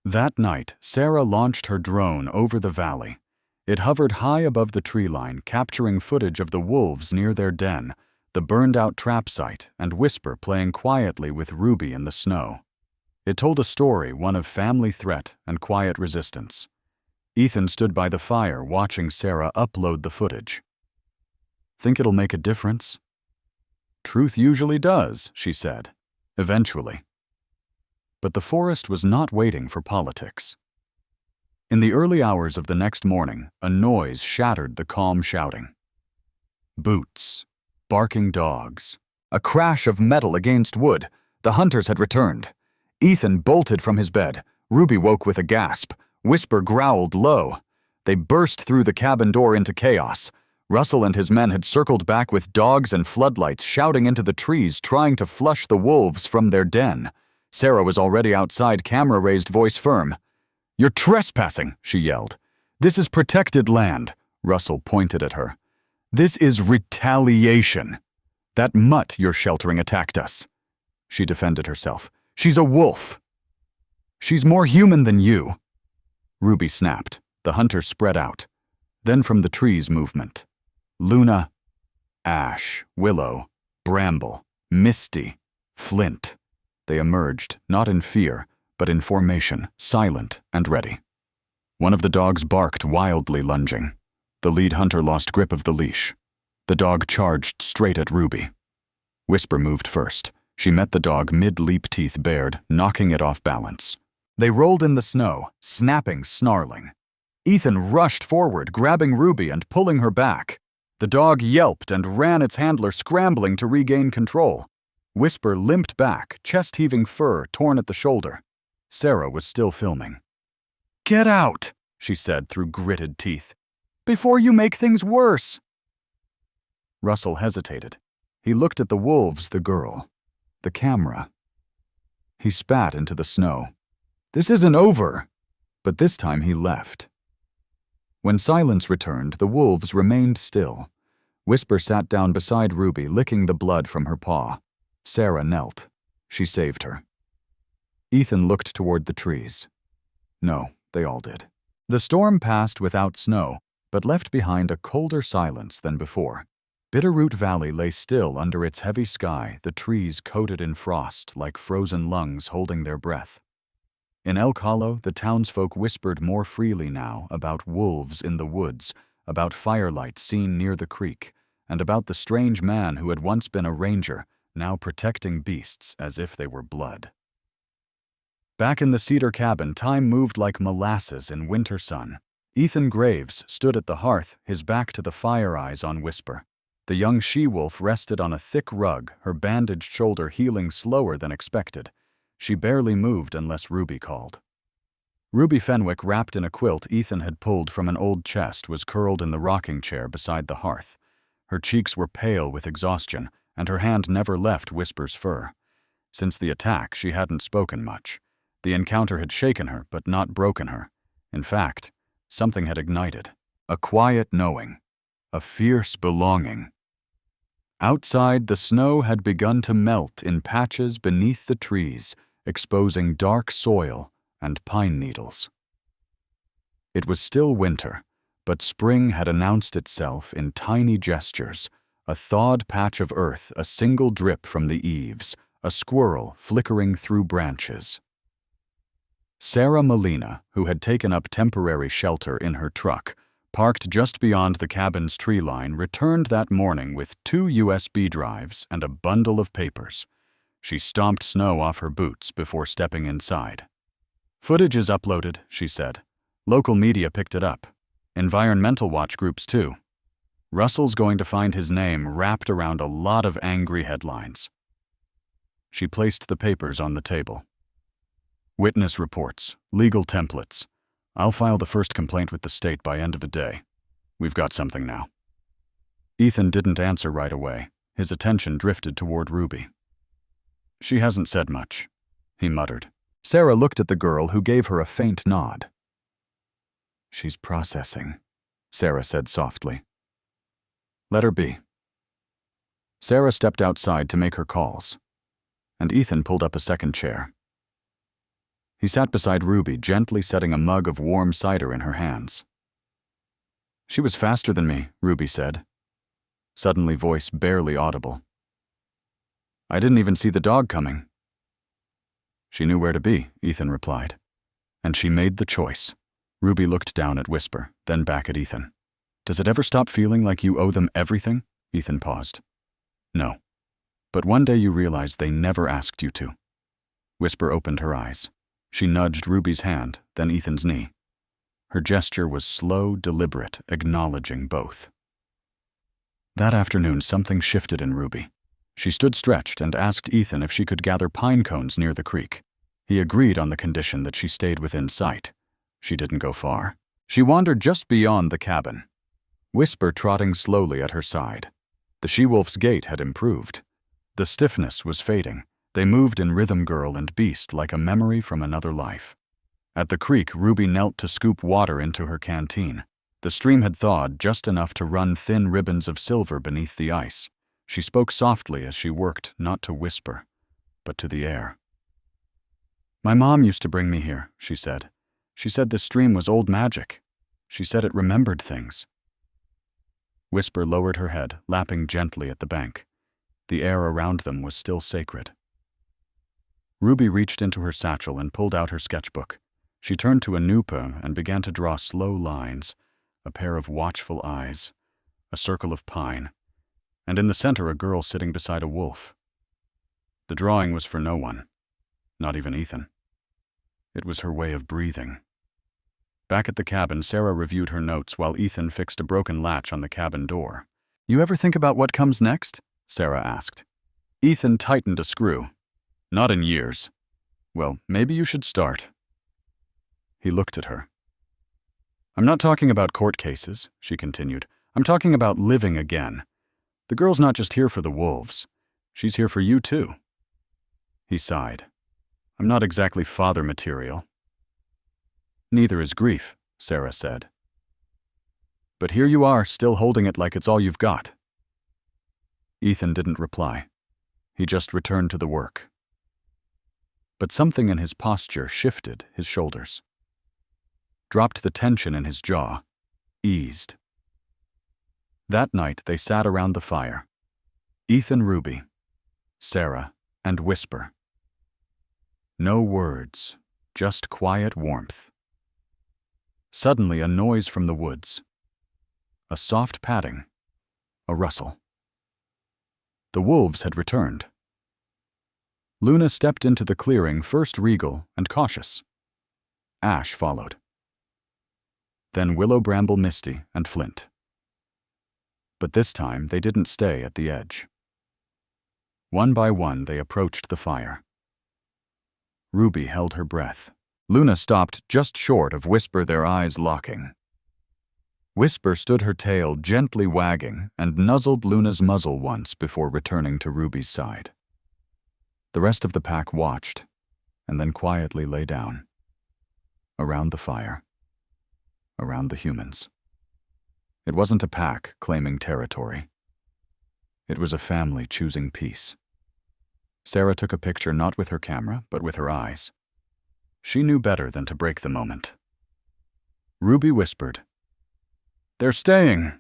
That night, Sarah launched her drone over the valley. It hovered high above the tree line, capturing footage of the wolves near their den, the burned-out trap site, and Whisper playing quietly with Ruby in the snow. It told a story, one of family threat and quiet resistance. Ethan stood by the fire, watching Sarah upload the footage. "Think it'll make a difference?" "Truth usually does," she said. "Eventually." But the forest was not waiting for politics. In the early hours of the next morning, a noise shattered the calm shouting. Boots. Barking dogs. A crash of metal against wood. The hunters had returned. Ethan bolted from his bed. Ruby woke with a gasp. Whisper growled low. They burst through the cabin door into chaos. Russell and his men had circled back with dogs and floodlights, shouting into the trees, trying to flush the wolves from their den. Sarah was already outside, camera raised, voice firm. "You're trespassing," she yelled. "This is protected land." Russell pointed at her. "This is retaliation. That mutt you're sheltering attacked us." She defended herself. "She's a wolf." "She's more human than you." Ruby snapped. The hunters spread out. Then from the trees, movement. Luna, ash, willow, bramble, misty, flint. They emerged, not in fear, but in formation, silent and ready. One of the dogs barked, wildly lunging. The lead hunter lost grip of the leash. The dog charged straight at Ruby. Whisper moved first. She met the dog mid-leap, teeth bared, knocking it off balance. They rolled in the snow, snapping, snarling. Ethan rushed forward, grabbing Ruby and pulling her back. The dog yelped and ran, its handler scrambling to regain control. Whisper limped back, chest-heaving fur torn at the shoulder. Sarah was still filming. "Get out," she said through gritted teeth, "before you make things worse." Russell hesitated. He looked at the wolves, the girl, the camera. He spat into the snow. "This isn't over." But this time he left. When silence returned, the wolves remained still. Whisper sat down beside Ruby, licking the blood from her paw. Sarah knelt. She saved her. Ethan looked toward the trees. No, they all did. The storm passed without snow, but left behind a colder silence than before. Bitterroot Valley lay still under its heavy sky, the trees coated in frost like frozen lungs holding their breath. In Elk Hollow, the townsfolk whispered more freely now about wolves in the woods, about firelight seen near the creek, and about the strange man who had once been a ranger, now protecting beasts as if they were blood. Back in the cedar cabin, time moved like molasses in winter sun. Ethan Graves stood at the hearth, his back to the fire, eyes on Whisper. The young she-wolf rested on a thick rug, her bandaged shoulder healing slower than expected. She barely moved unless Ruby called. Ruby Fenwick, wrapped in a quilt Ethan had pulled from an old chest, was curled in the rocking chair beside the hearth. Her cheeks were pale with exhaustion, and her hand never left Whisper's fur. Since the attack, she hadn't spoken much. The encounter had shaken her, but not broken her. In fact, something had ignited. A quiet knowing. A fierce belonging. Outside, the snow had begun to melt in patches beneath the trees, exposing dark soil and pine needles. It was still winter, but spring had announced itself in tiny gestures. A thawed patch of earth, a single drip from the eaves, a squirrel flickering through branches. Sarah Molina, who had taken up temporary shelter in her truck, parked just beyond the cabin's tree line, returned that morning with 2 USB drives and a bundle of papers. She stomped snow off her boots before stepping inside. "Footage is uploaded," she said. "Local media picked it up. Environmental watch groups too. Russell's going to find his name wrapped around a lot of angry headlines." She placed the papers on the table. "Witness reports, legal templates. I'll file the first complaint with the state by end of the day. We've got something now." Ethan didn't answer right away. His attention drifted toward Ruby. "She hasn't said much," he muttered. Sarah looked at the girl, who gave her a faint nod. "She's processing," Sarah said softly. "Let her be." Sarah stepped outside to make her calls, and Ethan pulled up a second chair. He sat beside Ruby, gently setting a mug of warm cider in her hands. "She was faster than me," Ruby said, suddenly voice barely audible. "I didn't even see the dog coming." "She knew where to be," Ethan replied. "And she made the choice." Ruby looked down at Whisper, then back at Ethan. "Does it ever stop feeling like you owe them everything?" Ethan paused. "No. But one day you realize they never asked you to." Whisper opened her eyes. She nudged Ruby's hand, then Ethan's knee. Her gesture was slow, deliberate, acknowledging both. That afternoon, something shifted in Ruby. She stood stretched and asked Ethan if she could gather pine cones near the creek. He agreed on the condition that she stayed within sight. She didn't go far. She wandered just beyond the cabin, Whisper trotting slowly at her side. The she-wolf's gait had improved. The stiffness was fading. They moved in rhythm, girl and beast, like a memory from another life. At the creek, Ruby knelt to scoop water into her canteen. The stream had thawed just enough to run thin ribbons of silver beneath the ice. She spoke softly as she worked, not to whisper, but to the air. "My mom used to bring me here," she said. "She said this stream was old magic. She said it remembered things." Whisper lowered her head, lapping gently at the bank. The air around them was still sacred. Ruby reached into her satchel and pulled out her sketchbook. She turned to a nupa and began to draw slow lines, a pair of watchful eyes, a circle of pine, and in the center a girl sitting beside a wolf. The drawing was for no one, not even Ethan. It was her way of breathing. Back at the cabin, Sarah reviewed her notes while Ethan fixed a broken latch on the cabin door. "You ever think about what comes next?" Sarah asked. Ethan tightened a screw. "Not in years." "Well, maybe you should start." He looked at her. "I'm not talking about court cases," she continued. "I'm talking about living again. The girl's not just here for the wolves. She's here for you too." He sighed. "I'm not exactly father material." "Neither is grief," Sarah said. "But here you are, still holding it like it's all you've got." Ethan didn't reply. He just returned to the work. But something in his posture shifted his shoulders, dropped the tension in his jaw, eased. That night they sat around the fire. Ethan, Ruby, Sarah, and Whisper. No words, just quiet warmth. Suddenly a noise from the woods. A soft padding, a rustle. The wolves had returned. Luna stepped into the clearing, first regal and cautious. Ash followed. Then Willow Bramble, Misty, and Flint. But this time they didn't stay at the edge. One by one they approached the fire. Ruby held her breath. Luna stopped just short of Whisper, their eyes locking. Whisper stood her tail gently wagging and nuzzled Luna's muzzle once before returning to Ruby's side. The rest of the pack watched, and then quietly lay down. Around the fire. Around the humans. It wasn't a pack claiming territory. It was a family choosing peace. Sarah took a picture not with her camera, but with her eyes. She knew better than to break the moment. Ruby whispered, "They're staying."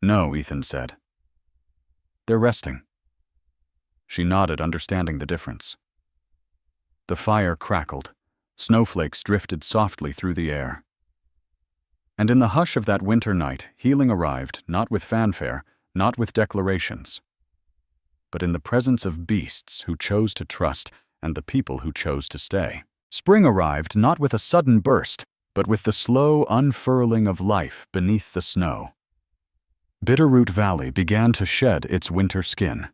"No," Ethan said. "They're resting." She nodded, understanding the difference. The fire crackled. Snowflakes drifted softly through the air. And in the hush of that winter night, healing arrived, not with fanfare, not with declarations, but in the presence of beasts who chose to trust and the people who chose to stay. Spring arrived not with a sudden burst, but with the slow unfurling of life beneath the snow. Bitterroot Valley began to shed its winter skin.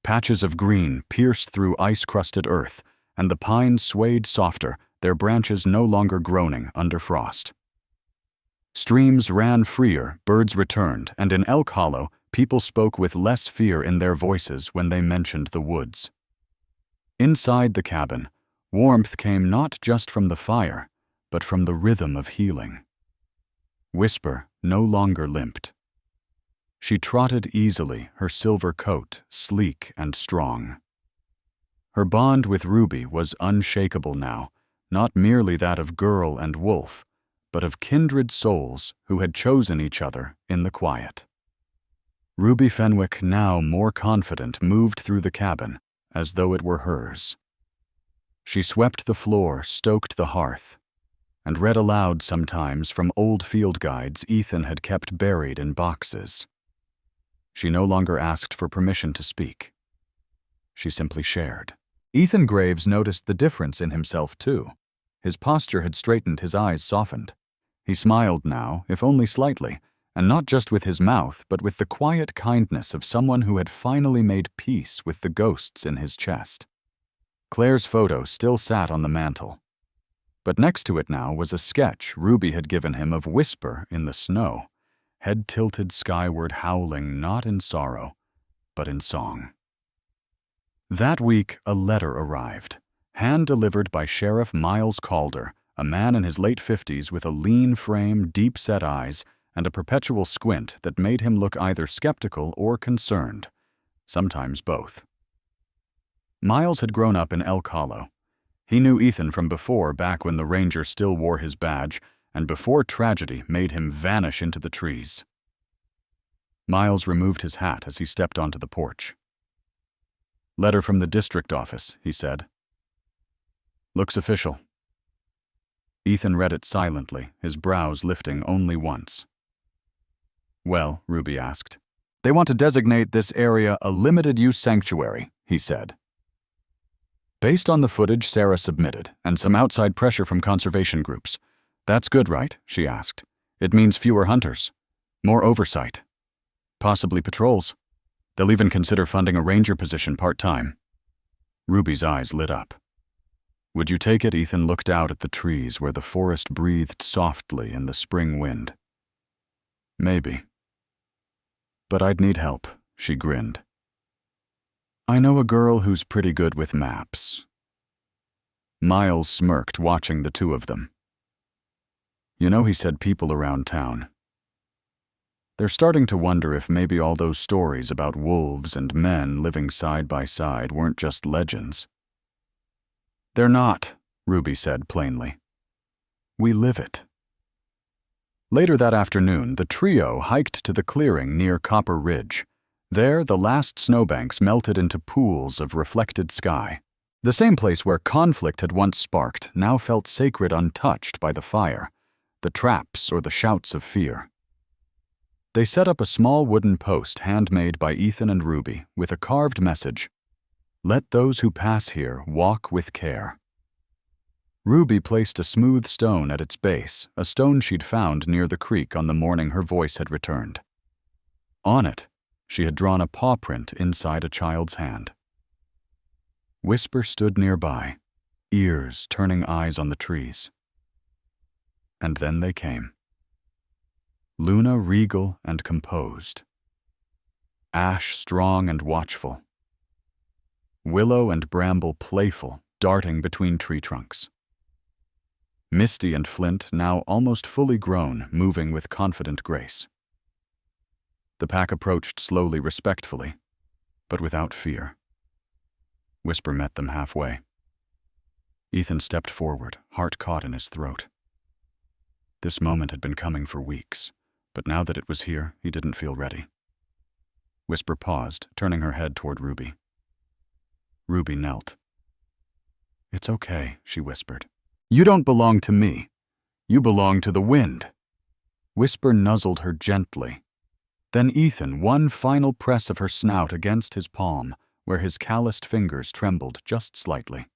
Patches of green pierced through ice-crusted earth, and the pines swayed softer, their branches no longer groaning under frost. Streams ran freer, birds returned, and in Elk Hollow, people spoke with less fear in their voices when they mentioned the woods. Inside the cabin, warmth came not just from the fire, but from the rhythm of healing. Whisper no longer limped. She trotted easily, her silver coat sleek and strong. Her bond with Ruby was unshakable now, not merely that of girl and wolf, but of kindred souls who had chosen each other in the quiet. Ruby Fenwick, now more confident, moved through the cabin as though it were hers. She swept the floor, stoked the hearth, and read aloud sometimes from old field guides Ethan had kept buried in boxes. She no longer asked for permission to speak. She simply shared. Ethan Graves noticed the difference in himself, too. His posture had straightened, his eyes softened. He smiled now, if only slightly, and not just with his mouth, but with the quiet kindness of someone who had finally made peace with the ghosts in his chest. Claire's photo still sat on the mantel, but next to it now was a sketch Ruby had given him of Whisper in the snow, head tilted skyward, howling not in sorrow, but in song. That week, a letter arrived, hand-delivered by Sheriff Miles Calder, a man in his late 50s with a lean frame, deep-set eyes, and a perpetual squint that made him look either skeptical or concerned, sometimes both. Miles had grown up in Elk Hollow. He knew Ethan from before, back when the ranger still wore his badge, and before tragedy made him vanish into the trees. Miles removed his hat as he stepped onto the porch. "Letter from the district office," he said. "Looks official." Ethan read it silently, his brows lifting only once. "Well," Ruby asked. "They want to designate this area a limited-use sanctuary," he said. "Based on the footage Sarah submitted, and some outside pressure from conservation groups. That's good, right?" she asked. "It means fewer hunters, more oversight, possibly patrols. They'll even consider funding a ranger position part-time." Ruby's eyes lit up. "Would you take it?" Ethan looked out at the trees where the forest breathed softly in the spring wind. "Maybe. But I'd need help," she grinned. "I know a girl who's pretty good with maps." Miles smirked, watching the two of them. "You know," he said, "people around town. They're starting to wonder if maybe all those stories about wolves and men living side by side weren't just legends." "They're not," Ruby said plainly. "We live it." Later that afternoon, the trio hiked to the clearing near Copper Ridge. There, the last snowbanks melted into pools of reflected sky. The same place where conflict had once sparked now felt sacred, untouched by the fire, the traps or the shouts of fear. They set up a small wooden post handmade by Ethan and Ruby with a carved message: "Let those who pass here walk with care." Ruby placed a smooth stone at its base, a stone she'd found near the creek on the morning her voice had returned. On it, she had drawn a paw print inside a child's hand. Whisper stood nearby, ears turning eyes on the trees. And then they came. Luna regal and composed. Ash strong and watchful. Willow and Bramble playful, darting between tree trunks. Misty and Flint, now almost fully grown, moving with confident grace. The pack approached slowly, respectfully, but without fear. Whisper met them halfway. Ethan stepped forward, heart caught in his throat. This moment had been coming for weeks, but now that it was here, he didn't feel ready. Whisper paused, turning her head toward Ruby. Ruby knelt. "It's okay," she whispered. "You don't belong to me. You belong to the wind." Whisper nuzzled her gently. Then Ethan, one final press of her snout against his palm, where his calloused fingers trembled just slightly.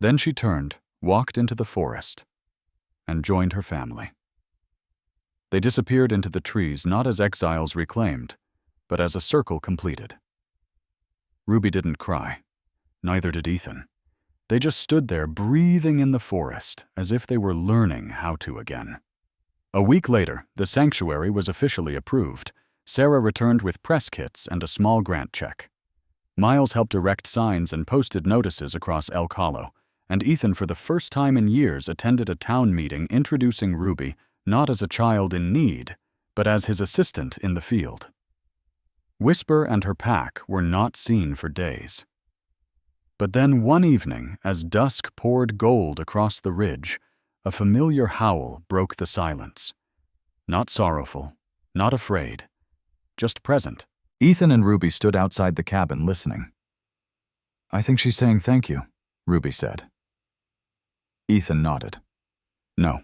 Then she turned, walked into the forest, and joined her family. They disappeared into the trees not as exiles reclaimed, but as a circle completed. Ruby didn't cry. Neither did Ethan. They just stood there breathing in the forest as if they were learning how to again. A week later, the sanctuary was officially approved. Sarah returned with press kits and a small grant check. Miles helped erect signs and posted notices across Elk Hollow, and Ethan for the first time in years attended a town meeting introducing Ruby not as a child in need, but as his assistant in the field. Whisper and her pack were not seen for days. But then one evening, as dusk poured gold across the ridge, a familiar howl broke the silence. Not sorrowful, not afraid, just present. Ethan and Ruby stood outside the cabin listening. "I think she's saying thank you," Ruby said. Ethan nodded. "No,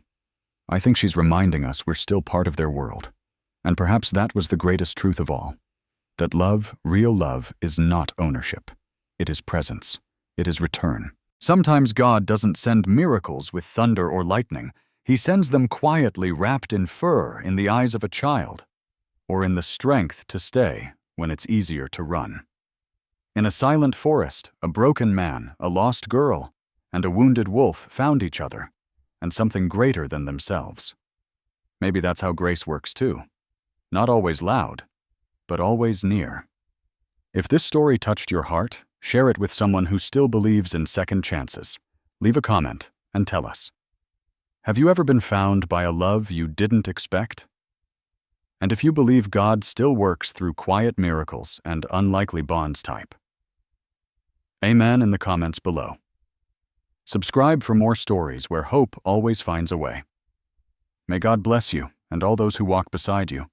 I think she's reminding us we're still part of their world. And perhaps that was the greatest truth of all. That love, real love, is not ownership. It is presence. It is return. Sometimes God doesn't send miracles with thunder or lightning. He sends them quietly wrapped in fur in the eyes of a child, or in the strength to stay when it's easier to run. In a silent forest, a broken man, a lost girl, and a wounded wolf found each other, and something greater than themselves. Maybe that's how grace works too. Not always loud, but always near. If this story touched your heart, share it with someone who still believes in second chances. Leave a comment and tell us. Have you ever been found by a love you didn't expect? And if you believe God still works through quiet miracles and unlikely bonds, type Amen in the comments below. Subscribe for more stories where hope always finds a way. May God bless you and all those who walk beside you.